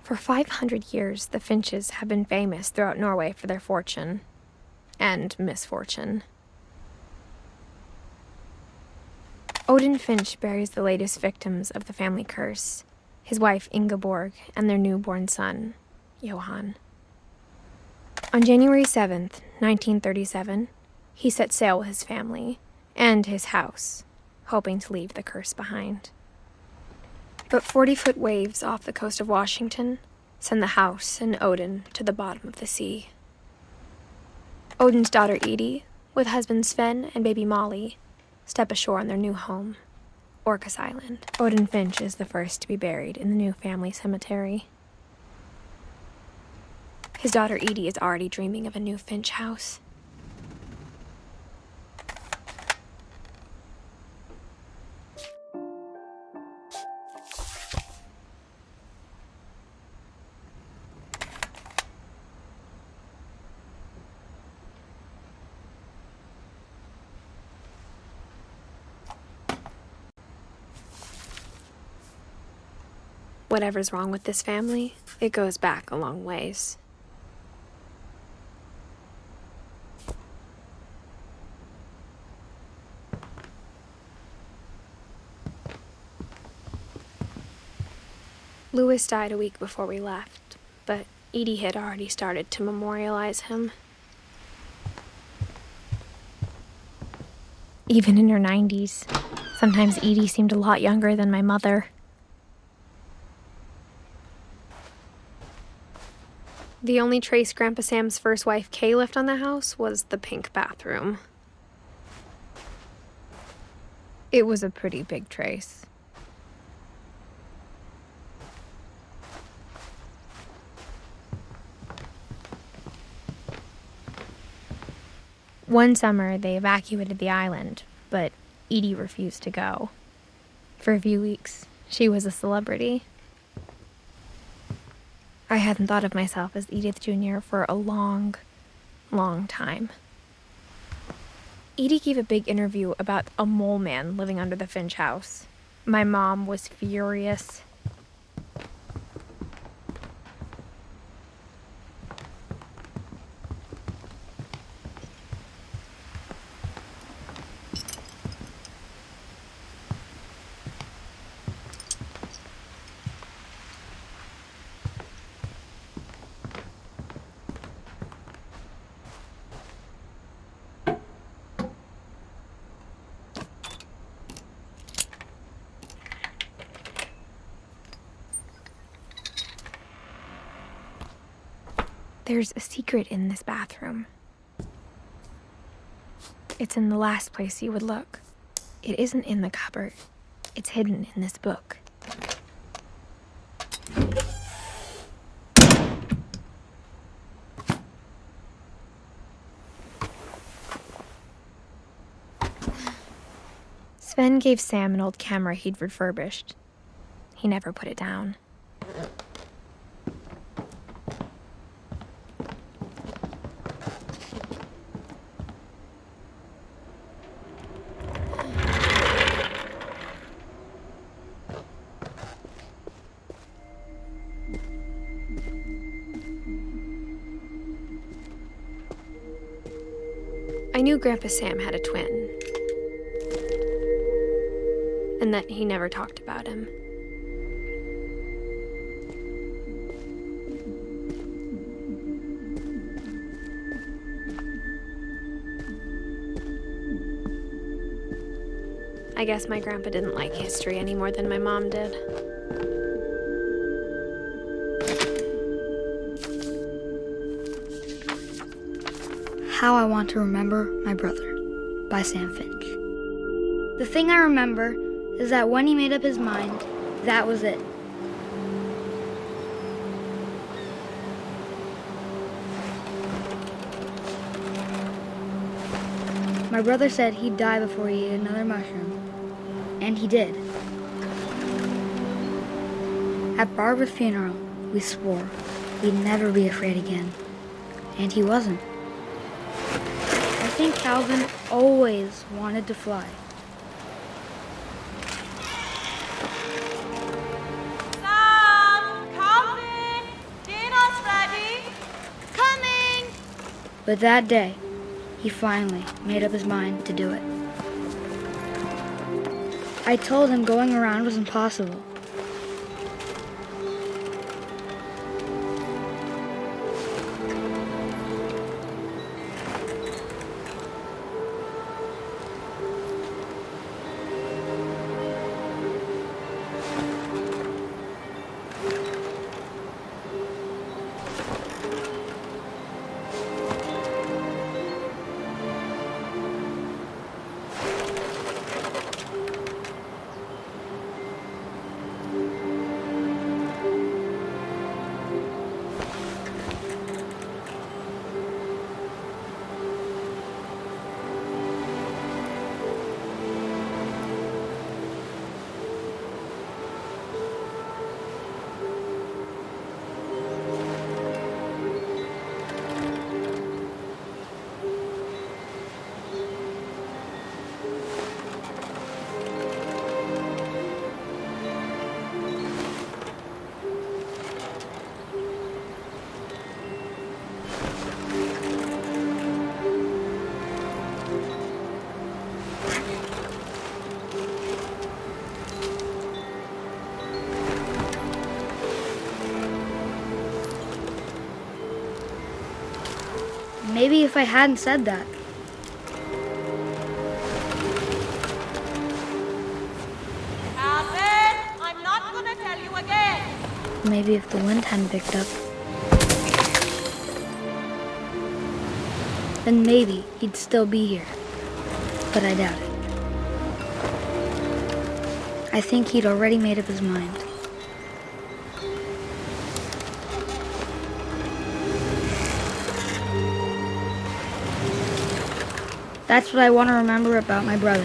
For 500 years, the Finches have been famous throughout Norway for their fortune and misfortune. Odin Finch buries the latest victims of the family curse, his wife Ingeborg and their newborn son, Johan. On January 7th, 1937, he set sail with his family and his house, hoping to leave the curse behind. But 40-foot waves off the coast of Washington send the house and Odin to the bottom of the sea. Odin's daughter Edie, with husband Sven and baby Molly, step ashore on their new home, Orcas Island. Odin Finch is the first to be buried in the new family cemetery. His daughter Edie is already dreaming of a new Finch house. Whatever's wrong with this family, it goes back a long ways. Louis died a week before we left, but Edie had already started to memorialize him. Even in her 90s, sometimes Edie seemed a lot younger than my mother. The only trace Grandpa Sam's first wife, Kay, left on the house was the pink bathroom. It was a pretty big trace. One summer, they evacuated the island, but Edie refused to go. For a few weeks, she was a celebrity. I hadn't thought of myself as Edith Jr. for a long, long time. Edie gave a big interview about a mole man living under the Finch house. My mom was furious. There's a secret in this bathroom. It's in the last place you would look. It isn't in the cupboard. It's hidden in this book. Sven gave Sam an old camera he'd refurbished. He never put it down. I knew Grandpa Sam had a twin, and that he never talked about him. I guess my grandpa didn't like history any more than my mom did. How I Want to Remember My Brother by Sam Finch. The thing I remember is that when he made up his mind, that was it. My brother said he'd die before he ate another mushroom, and he did. At Barbara's funeral, we swore we'd never be afraid again, and he wasn't. I think Calvin always wanted to fly. Sam! Calvin! But that day, he finally made up his mind to do it. I told him going around was impossible. Maybe if I hadn't said that. Calvin, I'm not gonna tell you again. Maybe if the wind hadn't picked up. Then maybe he'd still be here. But I doubt it. I think he'd already made up his mind. That's what I want to remember about my brother.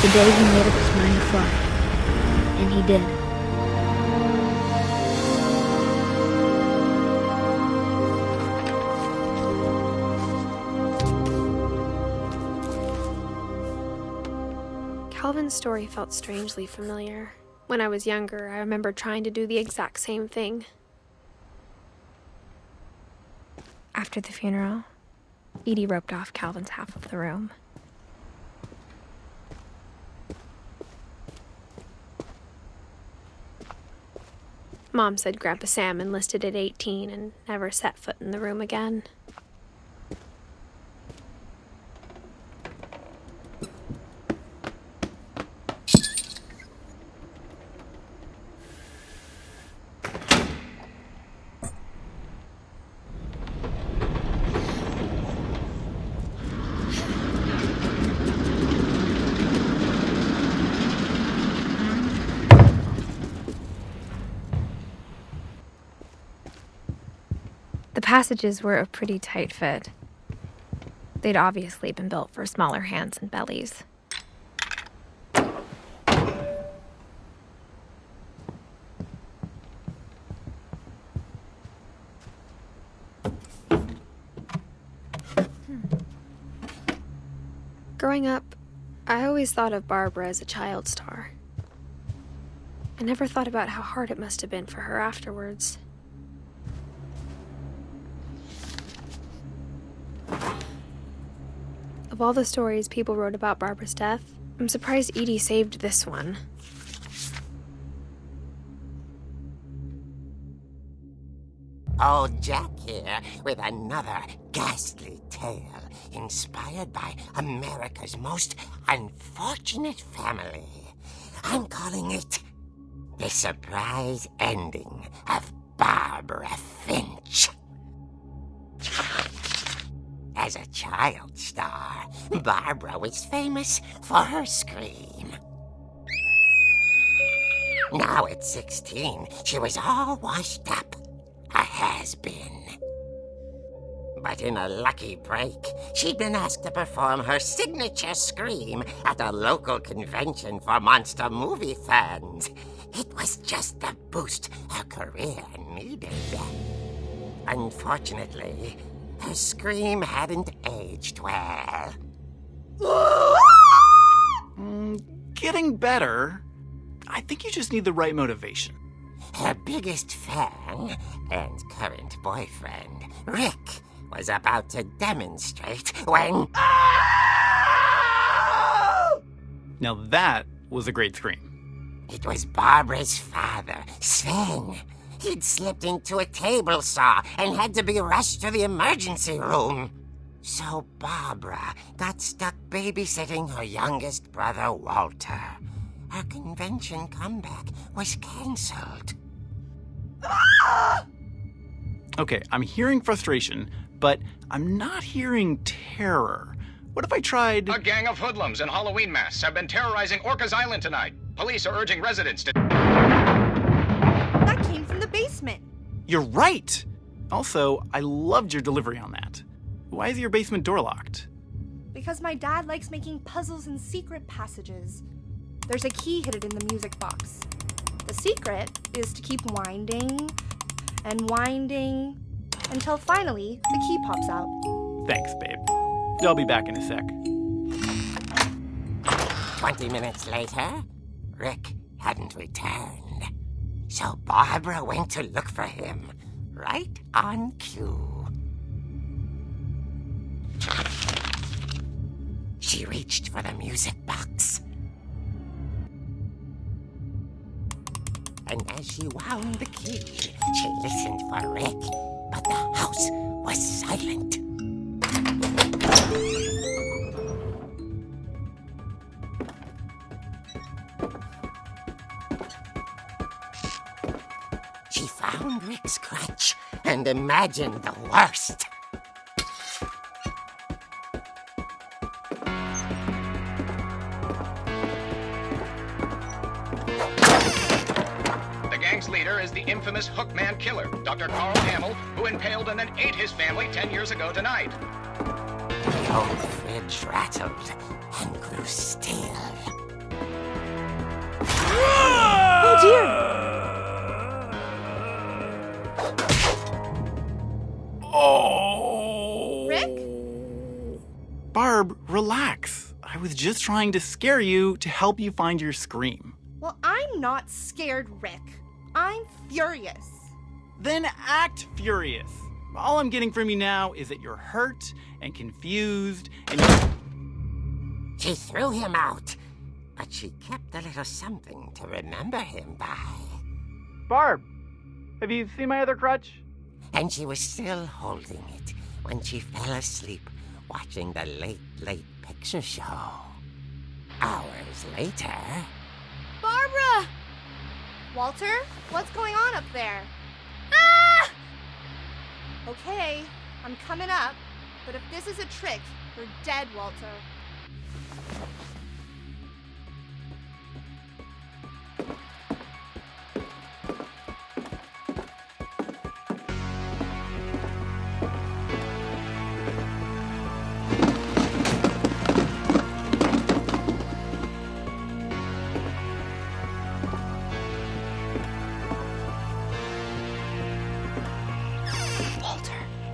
The day he made up his mind to fly. And he did. Calvin's story felt strangely familiar. When I was younger, I remember trying to do the exact same thing. After the funeral, Edie roped off Calvin's half of the room. Mom said Grandpa Sam enlisted at 18 and never set foot in the room again. The passages were a pretty tight fit. They'd obviously been built for smaller hands and bellies. Growing up, I always thought of Barbara as a child star. I never thought about how hard it must have been for her afterwards. Of all the stories people wrote about Barbara's death, I'm surprised Edie saved this one. Old Jack here with another ghastly tale inspired by America's most unfortunate family. I'm calling it The Surprise Ending of Barbara Finch. As a child star, Barbara was famous for her scream. Now at 16, she was all washed up, a has-been. But in a lucky break, she'd been asked to perform her signature scream at a local convention for monster movie fans. It was just the boost her career needed. Unfortunately, her scream hadn't aged well. Getting better. I think you just need the right motivation. Her biggest fan and current boyfriend, Rick, was about to demonstrate when... Now that was a great scream. It was Barbara's father, Sven. He'd slipped into a table saw and had to be rushed to the emergency room. So Barbara got stuck babysitting her youngest brother, Walter. Her convention comeback was cancelled. Okay, I'm hearing frustration, but I'm not hearing terror. What if I tried... A gang of hoodlums in Halloween masks have been terrorizing Orcas Island tonight. Police are urging residents to... That came from the basement. You're right! Also, I loved your delivery on that. Why is your basement door locked? Because my dad likes making puzzles and secret passages. There's a key hidden in the music box. The secret is to keep winding and winding until finally the key pops out. Thanks, babe. I'll be back in a sec. 20 minutes later, Rick hadn't returned. So Barbara went to look for him, right on cue. She reached for the music box. And as she wound the key, she listened for Rick, but the house was silent. She found Rick's crutch and imagined the worst. The gang's leader is the infamous Hookman killer, Dr. Carl Hamill, who impaled and then ate his family 10 years ago tonight. The old fridge rattled and grew still. Oh dear! Oh! Rick? Barb, relax. I was just trying to scare you to help you find your scream. Well, I'm not scared, Rick. I'm furious. Then act furious. All I'm getting from you now is that you're hurt and confused and She threw him out, but she kept a little something to remember him by. Barb, have you seen my other crutch? And she was still holding it when she fell asleep watching the late picture show. Hours later... Barbara! Walter, what's going on up there? Ah! Okay, I'm coming up, but if this is a trick, you're dead, Walter.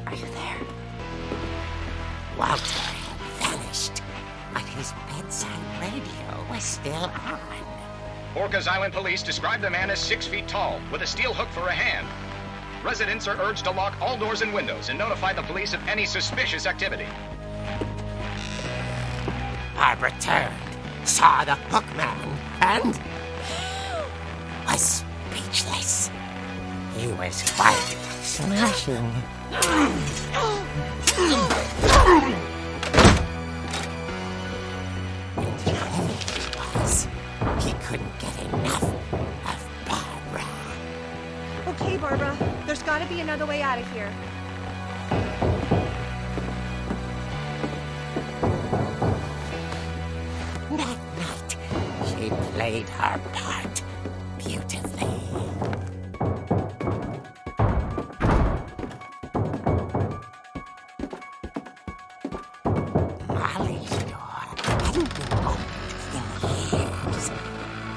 Are you there? Walter had vanished, but his bedside radio was still on. Orcas Island police describe the man as 6 feet tall, with a steel hook for a hand. Residents are urged to lock all doors and windows and notify the police of any suspicious activity. Barbara turned, saw the hookman, and was speechless. He was quite smashing. He couldn't get enough of Barbara. Okay, Barbara, there's gotta be another way out of here. That night, she played her part beautifully. Dolly's door hadn't been opened in years.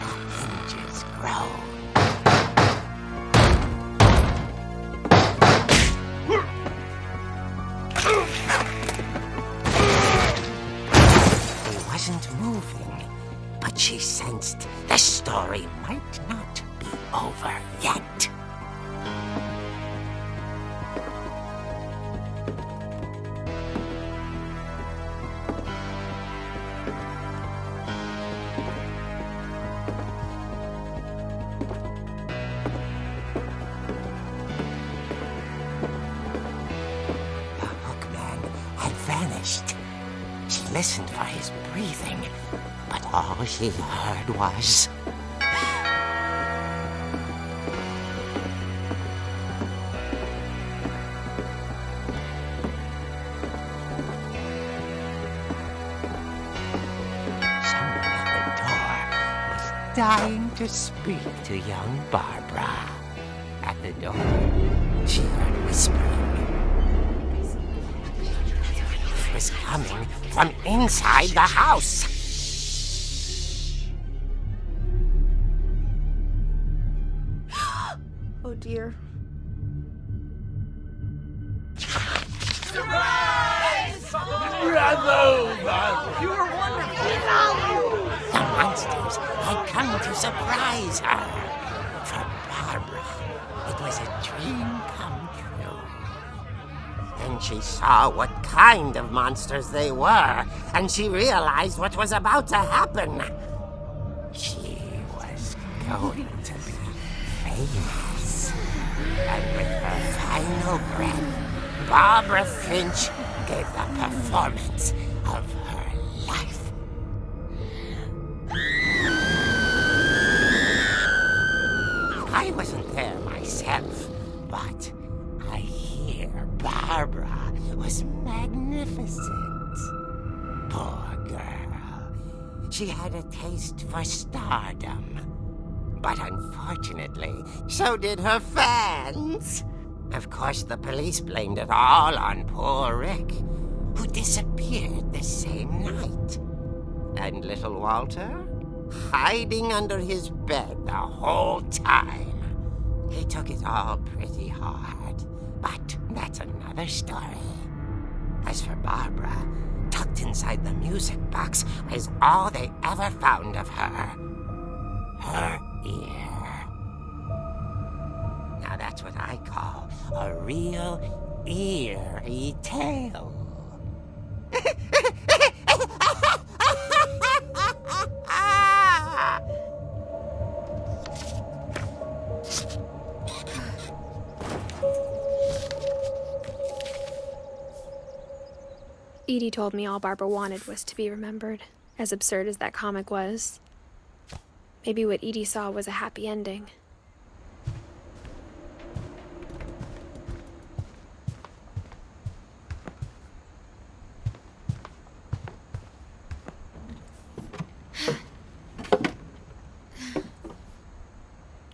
The hinges groaned. He wasn't moving, but she sensed the story might not be over yet. She listened for his breathing, but all she heard was... Someone at the door was dying to speak to young Barbara. At the door, she heard whispering. Was coming from inside the house. Oh dear. The monsters had come to surprise her. For Barbara, it was a dream come true. Then she saw what kind of monsters they were, and she realized what was about to happen. She was going to be famous. And with her final breath, Barbara Finch gave the performance of her life. I wasn't there myself, but I hear Barbara was magnificent. Poor girl. She had a taste for stardom. But unfortunately, so did her fans. Of course, the police blamed it all on poor Rick, who disappeared the same night. And little Walter? Hiding under his bed the whole time. He took it all pretty hard, but that's another story. As for Barbara, tucked inside the music box was all they ever found of her. Her ear. Now that's what I call a real eerie tale. Edie told me all Barbara wanted was to be remembered, as absurd as that comic was. Maybe what Edie saw was a happy ending.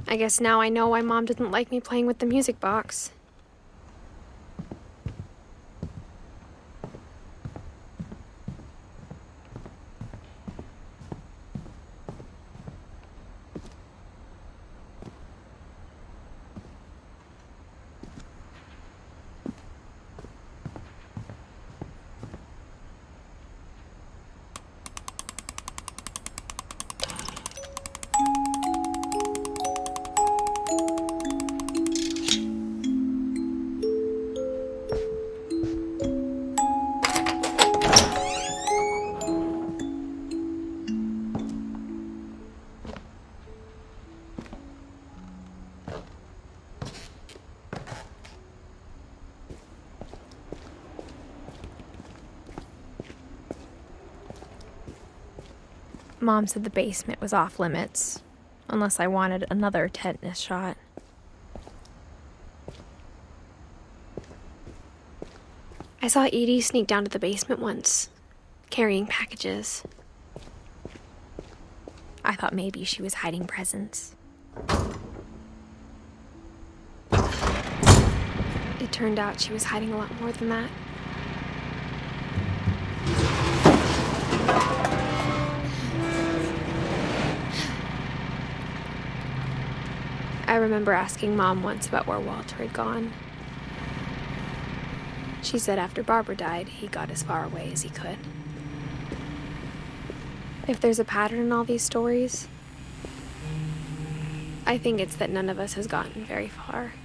I guess now I know why Mom didn't like me playing with the music box. Mom said the basement was off limits, unless I wanted another tetanus shot. I saw Edie sneak down to the basement once, carrying packages. I thought maybe she was hiding presents. It turned out she was hiding a lot more than that. I remember asking Mom once about where Walter had gone. She said after Barbara died, he got as far away as he could. If there's a pattern in all these stories, I think it's that none of us has gotten very far.